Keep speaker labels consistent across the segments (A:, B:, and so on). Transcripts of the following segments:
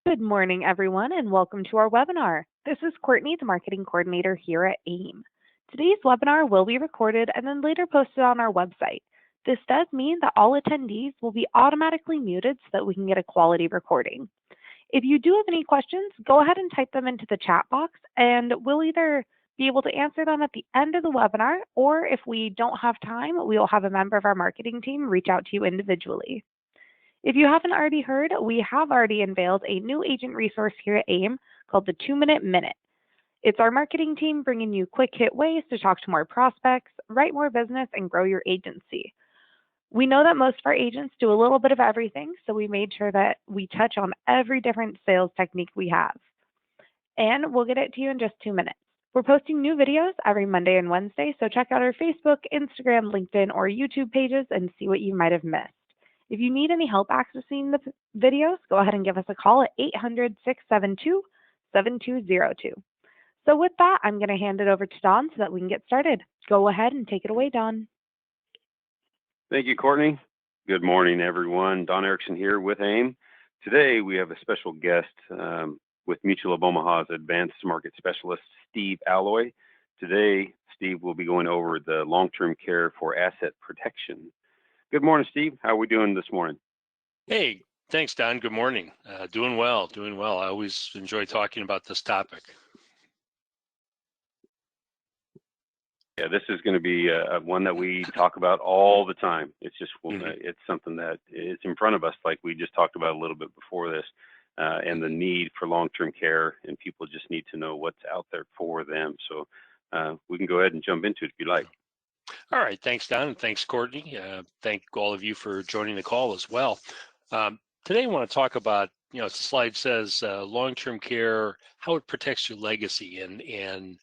A: Good morning, everyone, and welcome to our webinar. This is Courtney, the Marketing Coordinator here at AIM. Today's webinar will be recorded and then later posted on our website. This does mean that all attendees will be automatically muted so that we can get a quality recording. If you do have any questions, go ahead and type them into the chat box, and we'll either be able to answer them at the end of the webinar, or if we don't have time, we will have a member of our marketing team reach out to you individually. If you haven't already heard, we have already unveiled a new agent resource here at AIM called the 2-Minute Minute. It's our marketing team bringing you quick hit ways to talk to more prospects, write more business, and grow your agency. We know that most of our agents do a little bit of everything, so we made sure that we touch on every different sales technique we have. And we'll get it to you in just 2 minutes. We're posting new videos every Monday and Wednesday, so check out our Facebook, Instagram, LinkedIn, or YouTube pages and see what you might have missed. If you need any help accessing the videos, go ahead and give us a call at 800-672-7202. So with that, I'm going to hand it over to Don so that we can get started. Go ahead and take it away, Don.
B: Thank you, Courtney. Good morning, everyone. Don Erickson here with AIM. Today, we have a special guest with Mutual of Omaha's Advanced Market Specialist, Steve Alloy. Today, Steve will be going over the long-term care for asset protection. Good morning, Steve. How are we doing this morning?
C: Hey, thanks, Don. Good morning. Doing well. I always enjoy talking about this topic.
B: Yeah, this is going to be one that we talk about all the time. It's just it's something that is in front of us, like we just talked about a little bit before this, and the need for long-term care, and people just need to know what's out there for them. So we can go ahead and jump into it if you like.
C: All right. Thanks, Don, and thanks, Courtney. Thank all of you for joining the call as well. Today, I want to talk about, the slide says long-term care, how it protects your legacy, and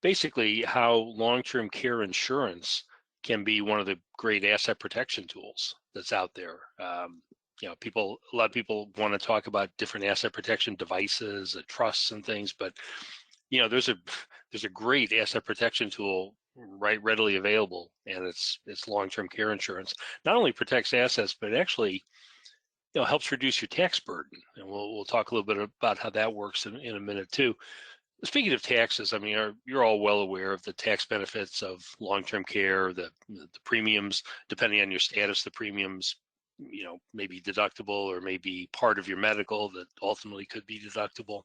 C: basically how long-term care insurance can be one of the great asset protection tools that's out there. A lot of people want to talk about different asset protection devices, trusts and things, but there's a great asset protection tool readily available, and it's long-term care insurance. Not only protects assets, but it actually helps reduce your tax burden, and we'll talk a little bit about how that works in a minute too. Speaking of taxes, I mean, you're all well aware of the tax benefits of long-term care, the premiums, depending on your status, the premiums, may be deductible or maybe part of your medical that ultimately could be deductible.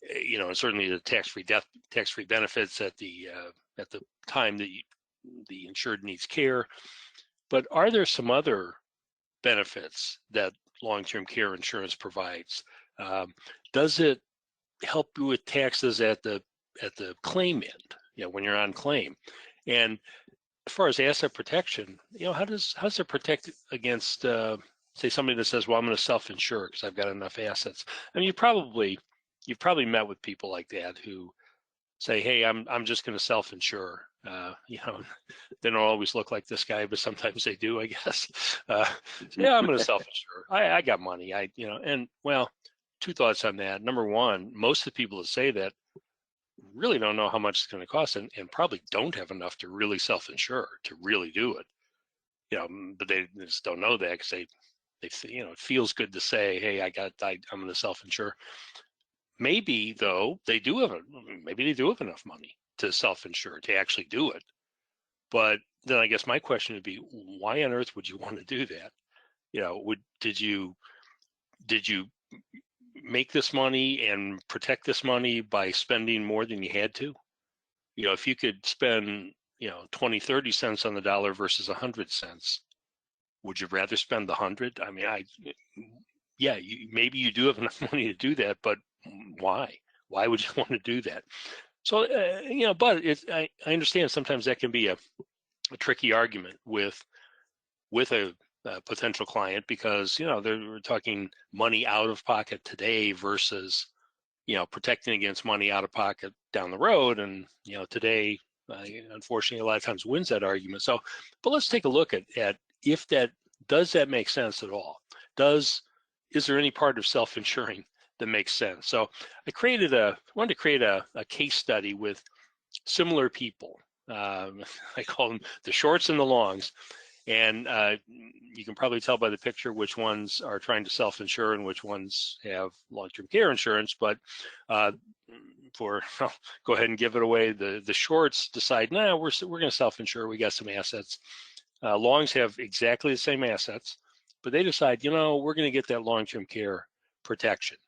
C: And certainly the tax-free benefits at the time that the insured needs care. But are there some other benefits that long-term care insurance provides? Does it help you with taxes at the claim end, when you're on claim? And as far as asset protection, how does it protect against say somebody that says, well, I'm going to self-insure because I've got enough assets? I mean, you've probably met with people like that who say, hey, I'm just going to self-insure. They don't always look like this guy, but sometimes they do, I guess. Yeah, I'm going to self-insure. I got money. And well, two thoughts on that. Number one, most of the people that say that really don't know how much it's going to cost, and probably don't have enough to really self-insure, to really do it. But they just don't know that because they it feels good to say, hey, I'm going to self-insure. Maybe though they do have enough money to self-insure, to actually do it. But then I guess my question would be, why on earth would you want to do that? Did you make this money and protect this money by spending more than you had to? If you could spend 20, 30 cents on the dollar versus 100 cents, would you rather spend the 100? I mean, maybe you do have enough money to do that, but why would you want to do that? So but I understand sometimes that can be a tricky argument with a potential client, because they're talking money out of pocket today versus protecting against money out of pocket down the road. And today unfortunately a lot of times wins that argument. So but let's take a look at if does that make sense at all? Is there any part of self-insuring that makes sense? So I wanted to create a case study with similar people. I call them the shorts and the longs. And you can probably tell by the picture which ones are trying to self-insure and which ones have long-term care insurance. But go ahead and give it away. The shorts decide, nah, we're going to self-insure. We got some assets. Longs have exactly the same assets, but they decide, we're going to get that long-term care protection.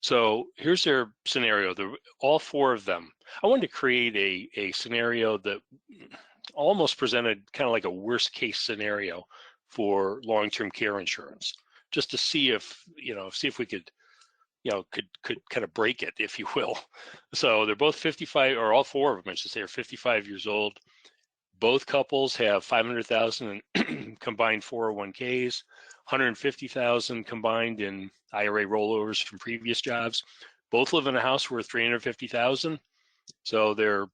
C: So here's their scenario. All four of them. I wanted to create a scenario that almost presented kind of like a worst case scenario for long-term care insurance, just to see if we could kind of break it, if you will. So they're both 55, or all four of them, I should say, are 55 years old. Both couples have 500,000 in combined 401ks, 150,000 combined in IRA rollovers from previous jobs. Both live in a house worth 350,000, so they're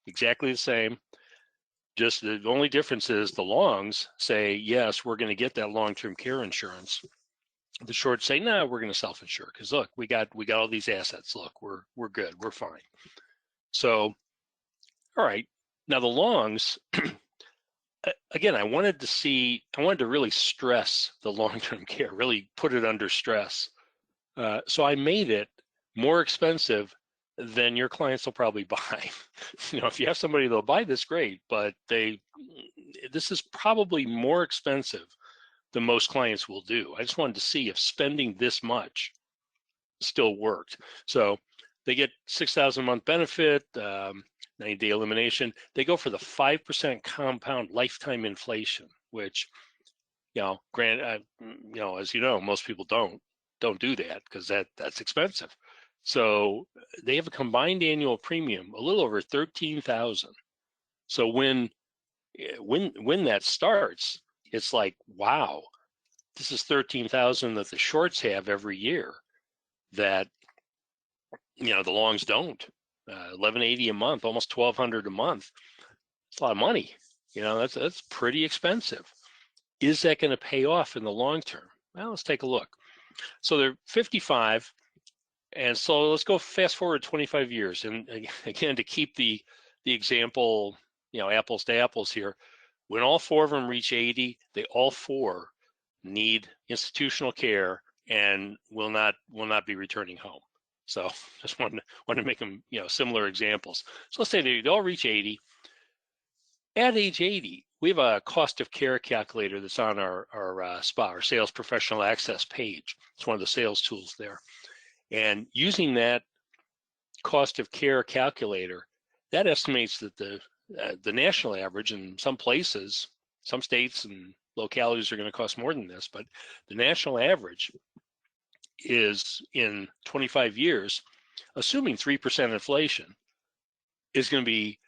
C: exactly the same. Just the only difference is the longs say, yes, we're going to get that long-term care insurance. The shorts say, no, we're going to self-insure because look, we got all these assets. Look, we're good, we're fine. So, all right, now the longs. Again, I wanted to really stress the long-term care, really put it under stress. So I made it more expensive than your clients will probably buy. If you have somebody that'll buy this, great, but this is probably more expensive than most clients will do. I just wanted to see if spending this much still worked. So they get $6,000 a month benefit, 90-day elimination. They go for the 5% compound lifetime inflation, which, as you know, most people don't do that because that's expensive. So they have a combined annual premium a little over $13,000. So when that starts, it's like, wow, this is $13,000 that the shorts have every year that the longs don't. $1,180 a month, almost $1,200 a month. It's a lot of money. That's pretty expensive. Is that going to pay off in the long term? Well, let's take a look. So they're 55, and so let's go fast forward 25 years. And again, to keep the example, apples to apples here, when all four of them reach 80, they all four need institutional care and will not be returning home. So just wanted to make them similar examples. So let's say they all reach 80. At age 80, we have a cost of care calculator that's on our SPA, our Sales Professional Access page. It's one of the sales tools there. And using that cost of care calculator, that estimates that the national average in some places, some states and localities are going to cost more than this, but the national average is in 25 years, assuming 3% inflation, is going to be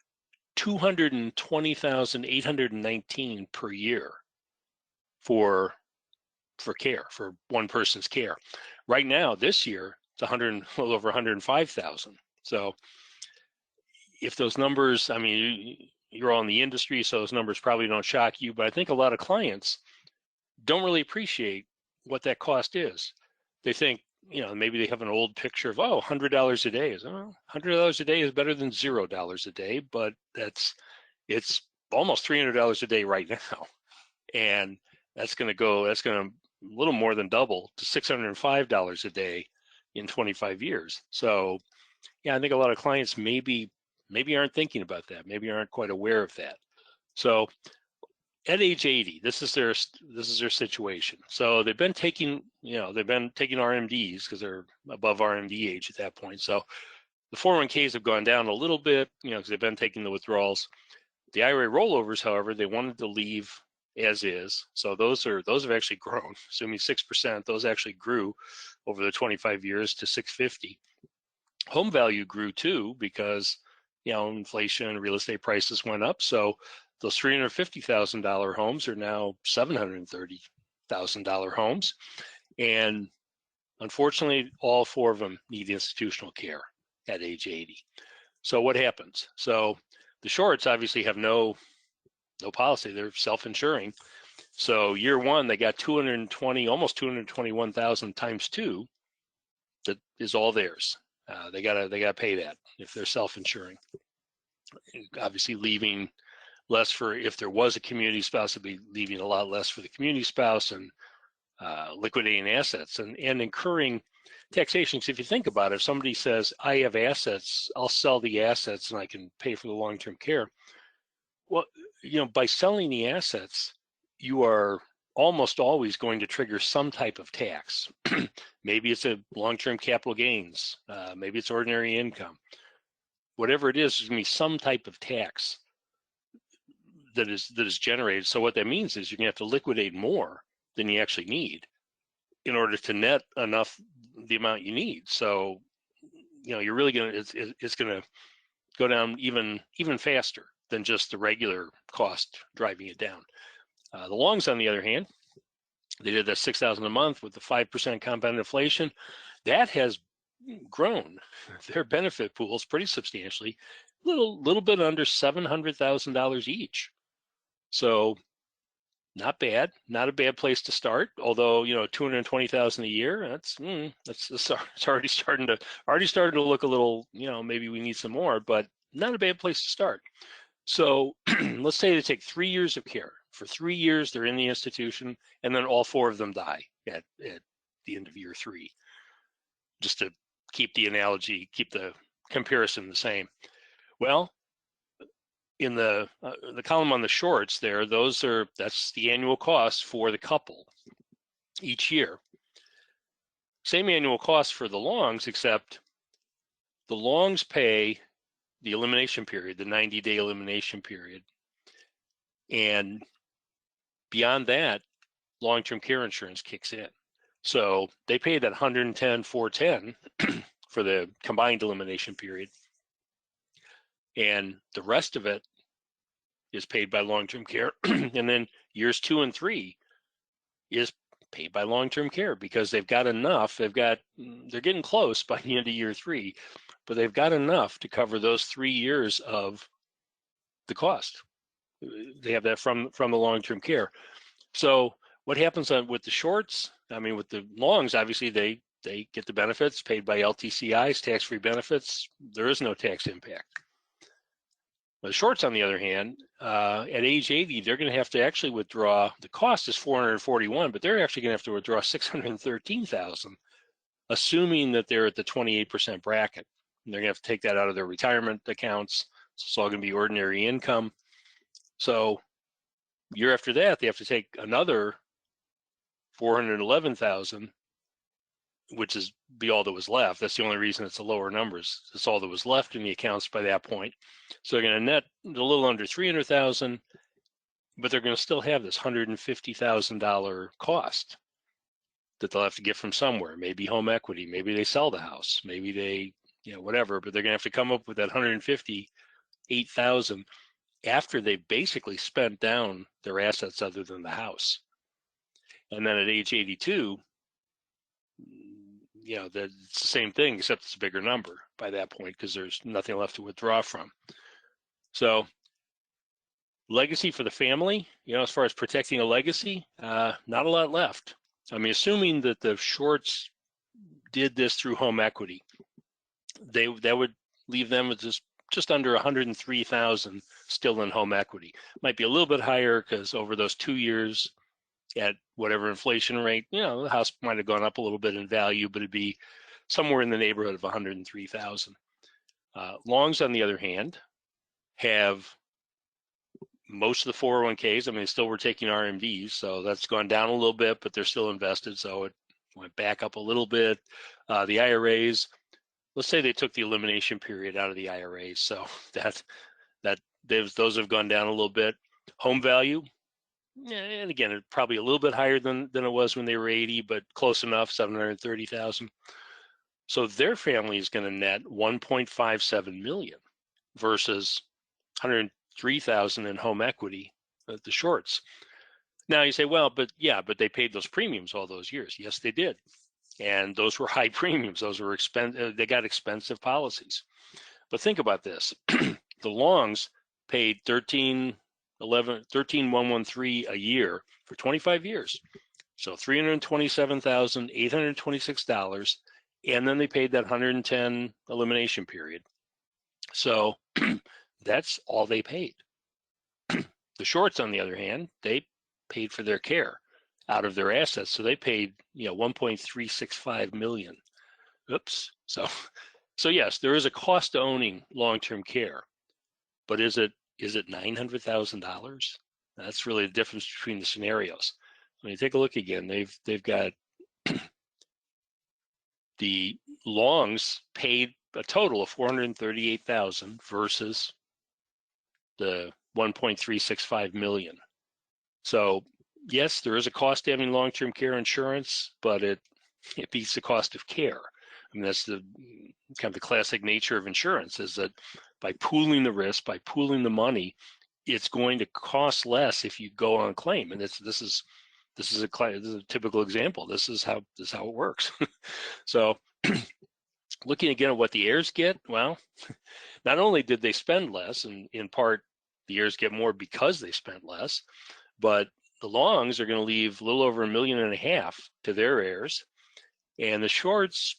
C: $220,819 per year for care, for one person's care. Right now, this year, it's a little over 105,000. So if those numbers, you're all in the industry, so those numbers probably don't shock you, but I think a lot of clients don't really appreciate what that cost is. They think, maybe they have an old picture of, $100 a day. $100 a day is better than $0 a day, but it's almost $300 a day right now. And that's going to a little more than double to $605 a day in 25 years. So yeah, I think a lot of clients maybe aren't thinking about that, maybe aren't quite aware of that. So at age 80, this is their situation. So they've been taking RMDs because they're above RMD age at that point. So the 401ks have gone down a little bit, because they've been taking the withdrawals. The IRA rollovers, however, they wanted to leave as is. So those have actually grown, assuming 6%. Those actually grew over the 25 years to 650. Home value grew too because inflation, real estate prices went up. So those $350,000 homes are now $730,000 homes. And unfortunately, all four of them need institutional care at age 80. So what happens? So the shorts obviously have no policy. They're self-insuring. So year one, they got almost 221,000 times two. That is all theirs. They gotta pay that if they're self-insuring. Obviously leaving less for if there was a community spouse, it'd be leaving a lot less for the community spouse and liquidating assets and incurring taxation. So if you think about it, if somebody says, I have assets, I'll sell the assets and I can pay for the long-term care. Well, by selling the assets, you are almost always going to trigger some type of tax. Maybe it's a long-term capital gains. Maybe it's ordinary income. Whatever it is, there's going to be some type of tax that is generated. So what that means is you're going to have to liquidate more than you actually need in order to net enough the amount you need. So, you're really going to, it's going to go down even faster than just the regular cost driving it down. The longs, on the other hand, they did that $6,000 a month with the 5% compound inflation. That has grown their benefit pools pretty substantially, little bit under $700,000 each. So not bad, not a bad place to start. Although $220,000 a year, that's it's already starting to look a little, maybe we need some more, but not a bad place to start. So let's say they take 3 years of care. For 3 years, they're in the institution, and then all 4 of them die at the end of year 3. Just to keep the analogy, keep the comparison the same. Well, in the column on the shorts there, that's the annual cost for the couple each year. Same annual cost for the longs, except the longs pay the elimination period, the 90-day elimination period. And beyond that, long-term care insurance kicks in. So they pay that $110,410 for the combined elimination period. And the rest of it is paid by long-term care. And then years 2 and 3 is paid by long-term care because they've got enough. They're getting close by the end of year 3, but they've got enough to cover those 3 years of the cost. They have that from the long-term care. So what happens with the shorts? I mean, with the longs, obviously they get the benefits paid by LTCIs, tax-free benefits. There is no tax impact. The shorts, on the other hand, at age 80, they're going to have to actually withdraw. The cost is $441,000, but they're actually going to have to withdraw $613,000, assuming that they're at the 28% bracket. And they're going to have to take that out of their retirement accounts. So it's all going to be ordinary income. So year after that, they have to take another $411,000, which is be all that was left. That's the only reason it's a lower numbers. It's all that was left in the accounts by that point. So they're going to net a little under $300,000, but they're going to still have this $150,000 cost that they'll have to get from somewhere. Maybe home equity. Maybe they sell the house. Maybe they, whatever. But they're going to have to come up with that $158,000 after they've basically spent down their assets other than the house. And then at age 82, it's the same thing, except it's a bigger number by that point because there's nothing left to withdraw from. So legacy for the family, as far as protecting a legacy, not a lot left. I mean, assuming that the shorts did this through home equity, that would leave them with just under $103,000 still in home equity. Might be a little bit higher because over those 2 years at whatever inflation rate, the house might have gone up a little bit in value, but it'd be somewhere in the neighborhood of $103,000. Longs, on the other hand, have most of the 401ks. I mean, still we're taking RMDs, so that's gone down a little bit, but they're still invested, so it went back up a little bit. The IRAs, let's say they took the elimination period out of the IRAs, so those have gone down a little bit. Home value, and again, it's probably a little bit higher than it was when they were 80, but close enough, $730,000. So their family is going to net $1.57 million versus $103,000 in home equity at the shorts. Now you say, well, but they paid those premiums all those years. Yes, they did, and those were high premiums. Those were expensive. They got expensive policies. But think about this: the longs paid $13,113 a year for 25 years. So $327,826, and then they paid that $110 elimination period. So that's all they paid. The shorts, on the other hand, they paid for their care out of their assets, so they paid 1.365 million. Oops. So yes, there is a cost to owning long-term care, but is it $900,000? That's really the difference between the scenarios. When you take a look again, they've got the longs paid a total of $438,000 versus the 1.365 million. So yes, there is a cost to having long-term care insurance, but it beats the cost of care. I mean, that's the kind of the classic nature of insurance, is that by pooling the risk, by pooling the money, it's going to cost less if you go on claim. And this is a typical example. This is how it works. So looking again at what the heirs get, well, not only did they spend less, and in part the heirs get more because they spent less, but the longs are going to leave a little over $1.5 million to their heirs, and the shorts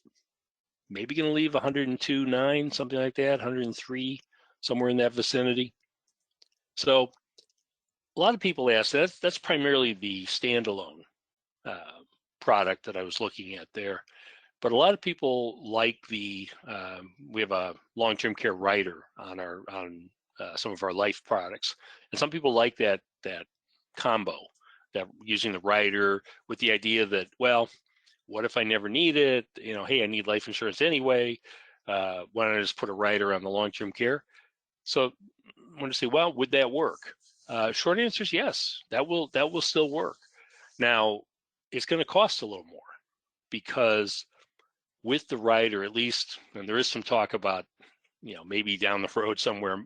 C: maybe going to leave 102.9, something like that, 103, somewhere in that vicinity. So a lot of people ask that. That's primarily the standalone product that I was looking at there. But a lot of people like we have a long-term care rider on some of our life products, and some people like that combo, that using the rider with the idea that, well, what if I never need it? Hey, I need life insurance anyway. Why don't I just put a rider on the long-term care? So I want to say, well, would that work? Short answer is yes, that will still work. Now, it's going to cost a little more, because with the rider, at least, and there is some talk about, maybe down the road somewhere,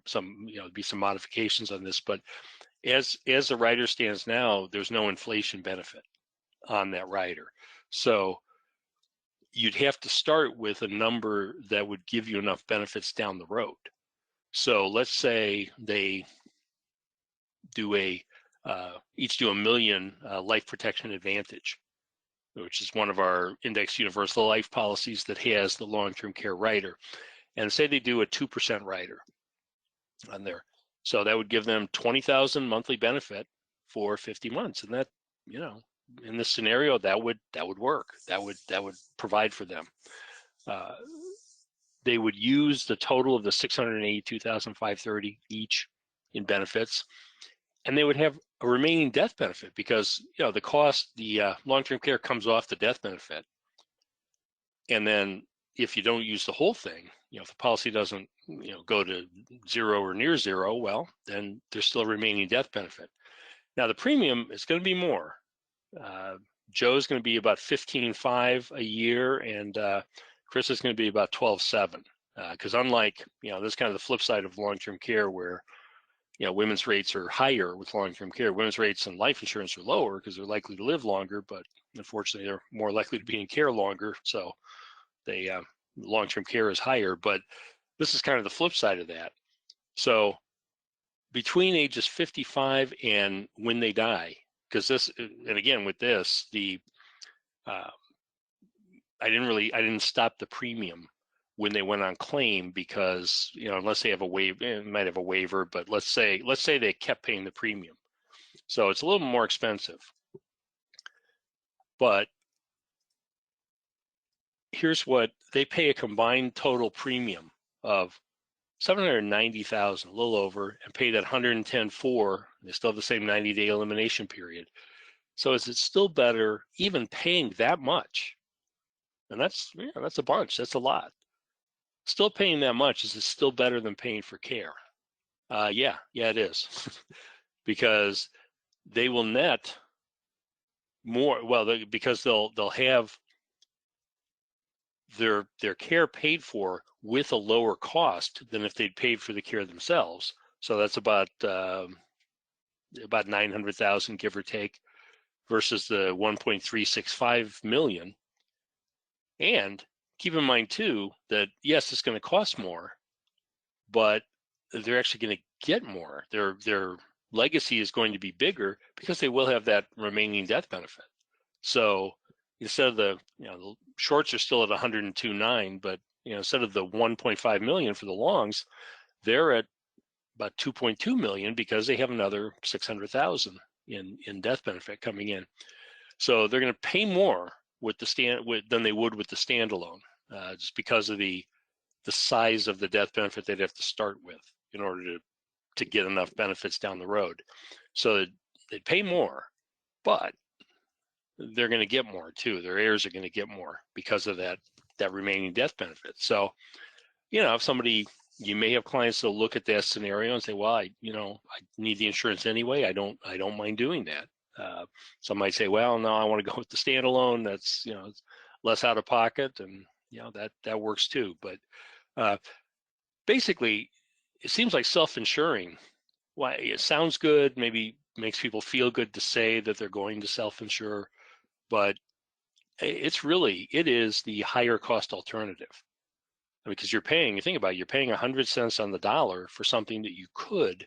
C: be some modifications on this, but as the rider stands now, there's no inflation benefit on that rider. So you'd have to start with a number that would give you enough benefits down the road. So let's say they do each do $1 million life protection advantage, which is one of our index universal life policies that has the long-term care rider. And say they do a 2% rider on there. So that would give them $20,000 monthly benefit for 50 months. And that, in this scenario, that would work. That would provide for them. They would use the total of the $682,530 each in benefits, and they would have a remaining death benefit, because the cost, the long-term care comes off the death benefit. And then if you don't use the whole thing, if the policy doesn't go to zero or near zero, well, then there's still a remaining death benefit. Now the premium is going to be more. Joe's going to be about $15,500 a year, and Chris is going to be about $12,700. Because unlike, this is kind of the flip side of long-term care, where women's rates are higher with long-term care. Women's rates in life insurance are lower because they're likely to live longer, but unfortunately they're more likely to be in care longer. So they long-term care is higher, but this is kind of the flip side of that. So between ages 55 and when they die, because this, and again with this, I didn't stop the premium when they went on claim, because unless they have a waiver, might have a waiver, but let's say they kept paying the premium, so it's a little more expensive. But here's what they pay: a combined total premium of $790,000, a little over, and pay that $110,400. They still have the same 90-day elimination period. So is it still better, even paying that much? And that's a bunch. That's a lot. Still paying that much, is it still better than paying for care? Yeah, it is. Because they will net more, because they'll have their care paid for with a lower cost than if they'd paid for the care themselves. So that's about $900,000, give or take, versus the 1.365 million. And keep in mind too that yes, it's going to cost more, but they're actually going to get more. Their legacy is going to be bigger because they will have that remaining death benefit. So instead of the shorts are still at 102.9, but instead of the 1.5 million for the longs, they're at about 2.2 million because they have another 600,000 in death benefit coming in. So they're going to pay more than they would with the standalone, just because of the size of the death benefit they'd have to start with in order to get enough benefits down the road. So they'd pay more, but they're going to get more too. Their heirs are going to get more because of that remaining death benefit. So, if somebody, you may have clients that'll look at that scenario and say, well, I need the insurance anyway. I don't mind doing that. Some might say, well, no, I want to go with the standalone. That's, it's less out of pocket, and that works too. But basically, it seems like self-insuring. Why, it sounds good, maybe makes people feel good to say that they're going to self-insure, but it is the higher cost alternative. Because you think about it, you're paying 100 cents on the dollar for something that you could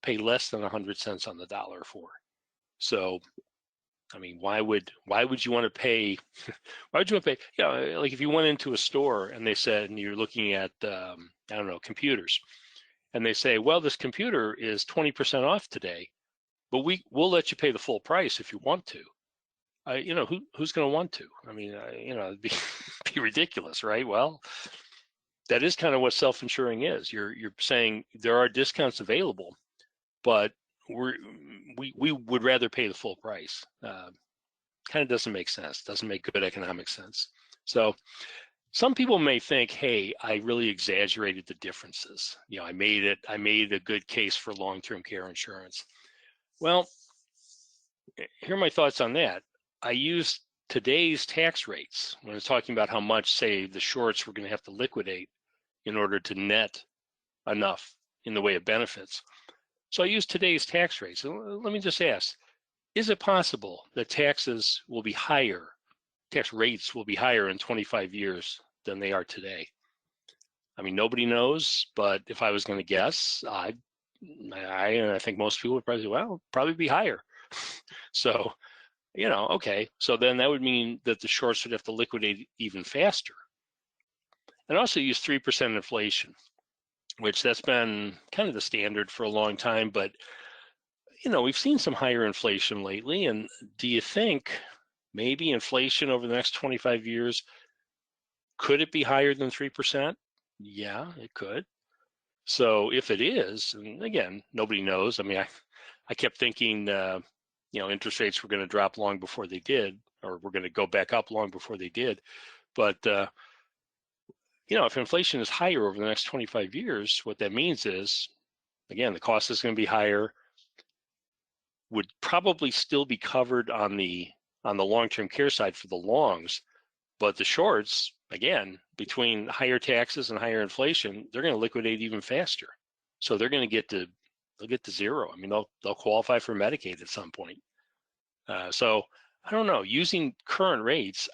C: pay less than 100 cents on the dollar for. So, I mean, why would you want to pay? Why would you want to pay? Like if you went into a store and they said, and you're looking at, I don't know, computers, and they say, well, this computer is 20% off today, but we'll let you pay the full price if you want to. Who's going to want to? I mean, it'd be ridiculous, right? Well, that is kind of what self-insuring is. You're saying there are discounts available, but we would rather pay the full price. Kind of doesn't make sense. Doesn't make good economic sense. So some people may think, hey, I really exaggerated the differences. I made a good case for long-term care insurance. Well, here are my thoughts on that. I used today's tax rates when I was talking about how much, say, the shorts were going to have to liquidate in order to net enough in the way of benefits. So I used today's tax rates. So let me just ask, is it possible that tax rates will be higher in 25 years than they are today? I mean, nobody knows, but if I was going to guess, I think most people would probably say, well, probably be higher. So, okay. So then that would mean that the shorts would have to liquidate even faster. And also use 3% inflation, which that's been kind of the standard for a long time. But, we've seen some higher inflation lately. And do you think maybe inflation over the next 25 years, could it be higher than 3%? Yeah, it could. So if it is, and again, nobody knows. I mean, I kept thinking, interest rates were going to drop long before they did, or we're going to go back up long before they did. But, if inflation is higher over the next 25 years, what that means is, again, the cost is going to be higher, would probably still be covered on the long-term care side for the longs, but the shorts, again, between higher taxes and higher inflation, they're going to liquidate even faster. So they're going to they'll get to zero. I mean, they'll qualify for Medicaid at some point. So I don't know, using current rates,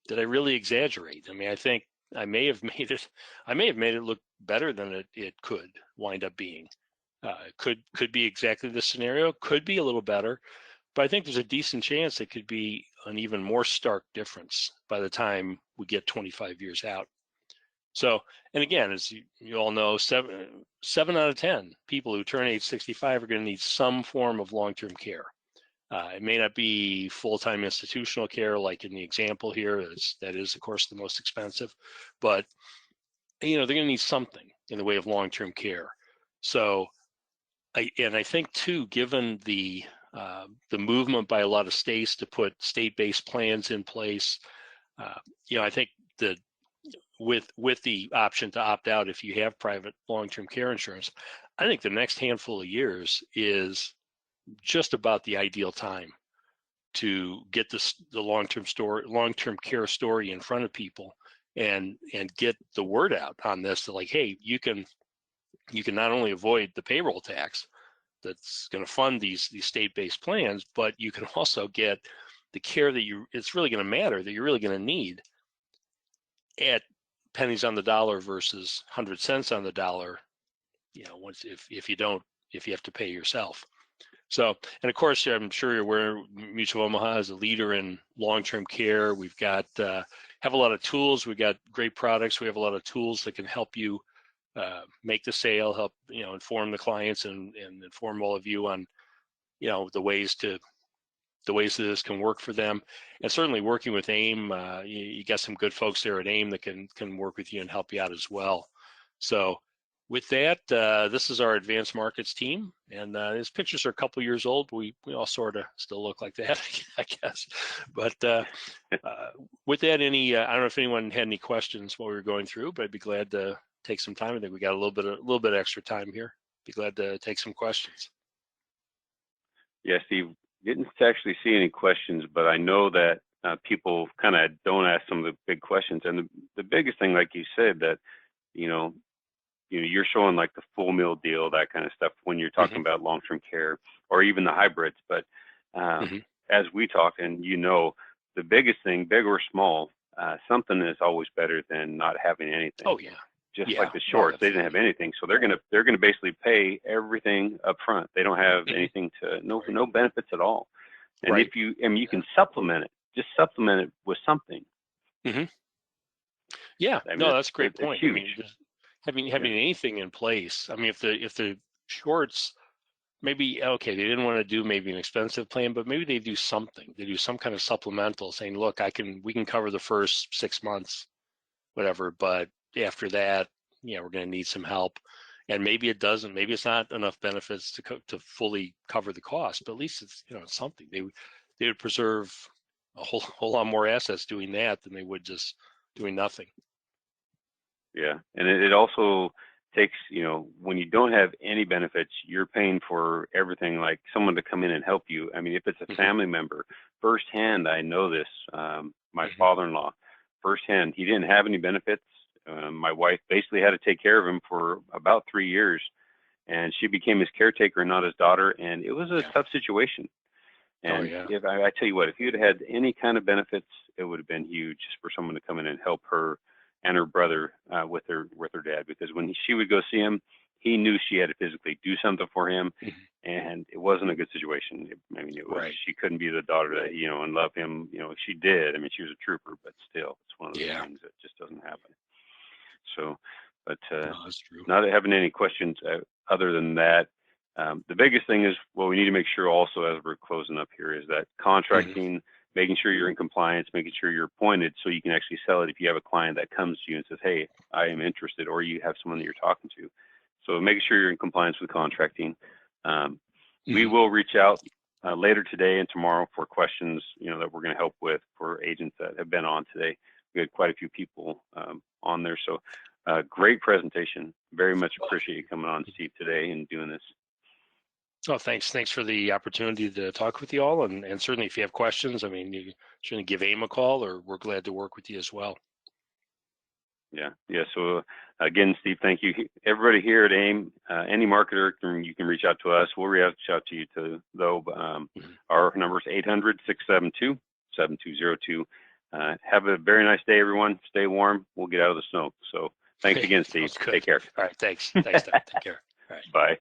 C: did I really exaggerate? I mean, I think I may have made it look better than it could wind up being. Could be exactly the scenario, could be a little better, but I think there's a decent chance it could be an even more stark difference by the time we get 25 years out. So, and again, as you all know, 7 out of 10 people who turn age 65 are going to need some form of long-term care. It may not be full-time institutional care, like in the example here. That is, of course, the most expensive, but they're going to need something in the way of long-term care. So, I think too, given the movement by a lot of states to put state-based plans in place, I think that with the option to opt out if you have private long-term care insurance, I think the next handful of years is just about the ideal time to get the long-term care story in front of people and get the word out on this. To like, hey, you can not only avoid the payroll tax that's going to fund these state-based plans, but you can also get the care that it's really going to matter, that you're really going to need at pennies on the dollar versus 100 cents on the dollar. Once if you have to pay yourself. So, and of course, I'm sure you're aware, Mutual Omaha is a leader in long-term care. We've got have a lot of tools. We've got great products. We have a lot of tools that can help you make the sale, help inform the clients and inform all of you on the ways that this can work for them. And certainly working with AIM, you got some good folks there at AIM that can work with you and help you out as well. So with that, this is our advanced markets team, and these pictures are a couple years old. We all sort of still look like that, I guess. But with that, I don't know if anyone had any questions while we were going through, but I'd be glad to take some time. I think we got a little bit extra time here. Be glad to take some questions.
B: Yeah, Steve, didn't actually see any questions, but I know that people kind of don't ask some of the big questions. And the biggest thing, like you said, that you're showing like the full meal deal, that kind of stuff when you're talking about long-term care or even the hybrids. But as we talk, and the biggest thing, big or small, something is always better than not having anything.
C: Oh yeah.
B: Just like the shorts, they didn't have anything, so they're gonna basically pay everything up front. They don't have anything no benefits at all. And if you can supplement it, just supplement it with something.
C: Yeah, that's a great point.
B: Huge.
C: I mean, just having anything in place. I mean, if the shorts, maybe they didn't want to do maybe an expensive plan, but maybe they do something. They do some kind of supplemental, saying, look, we can cover the first 6 months, whatever, but after that, we're going to need some help. And maybe it doesn't. Maybe it's not enough benefits to fully cover the cost, but at least it's it's something. They would preserve a whole lot more assets doing that than they would just doing nothing.
B: Yeah, and it also takes when you don't have any benefits, you're paying for everything, like someone to come in and help you. I mean, if it's a family member, firsthand, I know this. My father-in-law, firsthand, he didn't have any benefits. My wife basically had to take care of him for about 3 years, and she became his caretaker and not his daughter, and it was a tough situation. And if I tell you what, if you'd had any kind of benefits, it would have been huge just for someone to come in and help her and her brother with her dad, because when she would go see him, he knew she had to physically do something for him, and it wasn't a good situation. It was she couldn't be the daughter that and love him. She did. I mean, she was a trooper, but still, it's one of those things that just doesn't happen. So, but
C: that's true.
B: Not having any questions other than that. The biggest thing is, we need to make sure also, as we're closing up here, is that contracting, making sure you're in compliance, making sure you're appointed so you can actually sell it if you have a client that comes to you and says, hey, I am interested, or you have someone that you're talking to. So making sure you're in compliance with contracting. We will reach out later today and tomorrow for questions, that we're going to help with for agents that have been on today. We had quite a few people on there. So great presentation. Very much appreciate you coming on, Steve, today and doing this.
C: Oh, thanks for the opportunity to talk with you all. And certainly if you have questions, I mean, you shouldn't give AIM a call, or we're glad to work with you as well.
B: Yeah. So again, Steve, thank you. Everybody here at AIM, any marketer, you can reach out to us. We'll reach out to you though. Our number is 800-672-7202. Have a very nice day, everyone. Stay warm. We'll get out of the snow. So thanks again, Steve. Take care.
C: All right. Thanks. Thanks, Doug. Take care. All right.
B: Bye.